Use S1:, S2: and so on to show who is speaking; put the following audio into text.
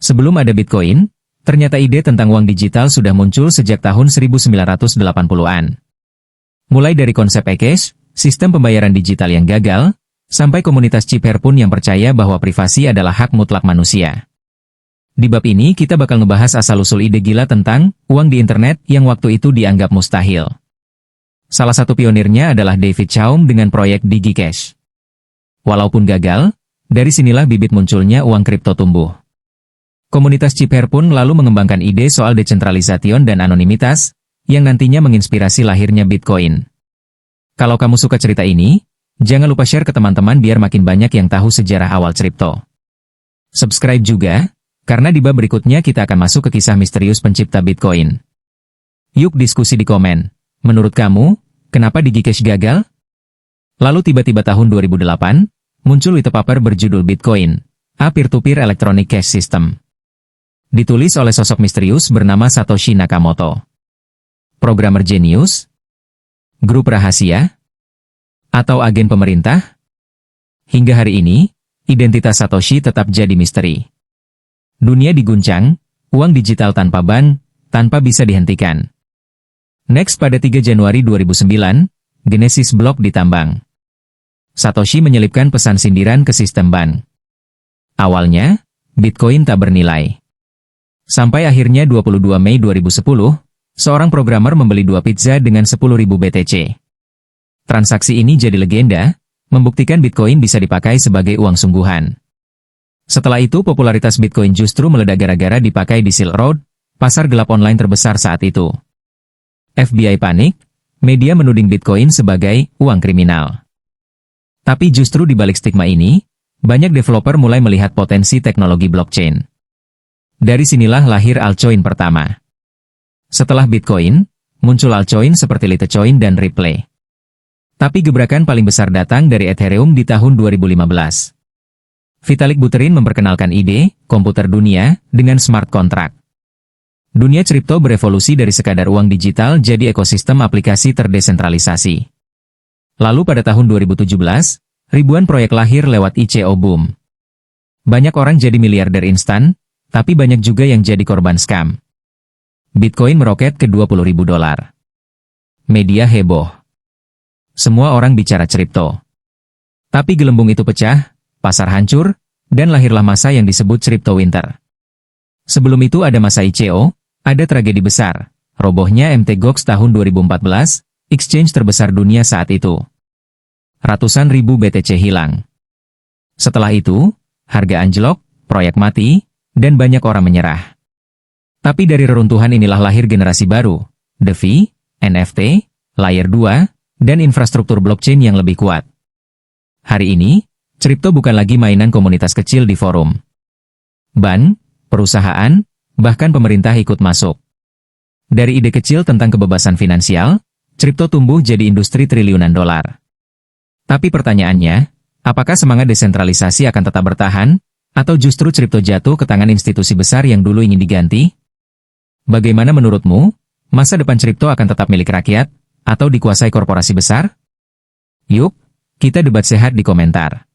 S1: Sebelum ada Bitcoin, ternyata ide tentang uang digital sudah muncul sejak tahun 1980-an. Mulai dari konsep e-cash, sistem pembayaran digital yang gagal, sampai komunitas chipher pun yang percaya bahwa privasi adalah hak mutlak manusia. Di bab ini kita bakal ngebahas asal-usul ide gila tentang uang di internet yang waktu itu dianggap mustahil. Salah satu pionirnya adalah David Chaum dengan proyek DigiCash. Walaupun gagal, dari sinilah bibit munculnya uang kripto tumbuh. Komunitas chipher pun lalu mengembangkan ide soal decentralisation dan anonimitas, yang nantinya menginspirasi lahirnya Bitcoin. Kalau kamu suka cerita ini, jangan lupa share ke teman-teman biar makin banyak yang tahu sejarah awal kripto. Subscribe juga, karena di bab berikutnya kita akan masuk ke kisah misterius pencipta Bitcoin. Yuk diskusi di komen. Menurut kamu, kenapa DigiCash gagal? Lalu tiba-tiba tahun 2008, muncul white paper berjudul Bitcoin, a Peer-to-Peer Electronic Cash System. Ditulis oleh sosok misterius bernama Satoshi Nakamoto. Programmer jenius? Grup rahasia? Atau agen pemerintah? Hingga hari ini, identitas Satoshi tetap jadi misteri. Dunia diguncang, uang digital tanpa bank, tanpa bisa dihentikan. Next pada 3 Januari 2009, Genesis Block ditambang. Satoshi menyelipkan pesan sindiran ke sistem bank. Awalnya, Bitcoin tak bernilai. Sampai akhirnya 22 Mei 2010, seorang programmer membeli 2 pizza dengan 10.000 BTC. Transaksi ini jadi legenda, membuktikan Bitcoin bisa dipakai sebagai uang sungguhan. Setelah itu popularitas Bitcoin justru meledak gara-gara dipakai di Silk Road, pasar gelap online terbesar saat itu. FBI panik, media menuding Bitcoin sebagai uang kriminal. Tapi justru di balik stigma ini, banyak developer mulai melihat potensi teknologi blockchain. Dari sinilah lahir altcoin pertama. Setelah Bitcoin, muncul altcoin seperti Litecoin dan Ripple. Tapi gebrakan paling besar datang dari Ethereum di tahun 2015. Vitalik Buterin memperkenalkan ide komputer dunia dengan smart contract. Dunia kripto berevolusi dari sekadar uang digital jadi ekosistem aplikasi terdesentralisasi. Lalu pada tahun 2017, ribuan proyek lahir lewat ICO boom. Banyak orang jadi miliarder instan, tapi banyak juga yang jadi korban scam. Bitcoin meroket ke $20.000. Media heboh. Semua orang bicara kripto. Tapi gelembung itu pecah, pasar hancur, dan lahirlah masa yang disebut Crypto Winter. Sebelum itu ada masa ICO, ada tragedi besar, robohnya MT Gox tahun 2014, exchange terbesar dunia saat itu. Ratusan ribu BTC hilang. Setelah itu, harga anjlok, proyek mati, dan banyak orang menyerah. Tapi dari reruntuhan inilah lahir generasi baru, DeFi, NFT, Layer 2, dan infrastruktur blockchain yang lebih kuat. Hari ini, kripto bukan lagi mainan komunitas kecil di forum. Bank, perusahaan, bahkan pemerintah ikut masuk. Dari ide kecil tentang kebebasan finansial, kripto tumbuh jadi industri triliunan dolar. Tapi pertanyaannya, apakah semangat desentralisasi akan tetap bertahan? Atau justru kripto jatuh ke tangan institusi besar yang dulu ingin diganti? Bagaimana menurutmu? Masa depan kripto akan tetap milik rakyat? Atau dikuasai korporasi besar? Yuk, kita debat sehat di komentar.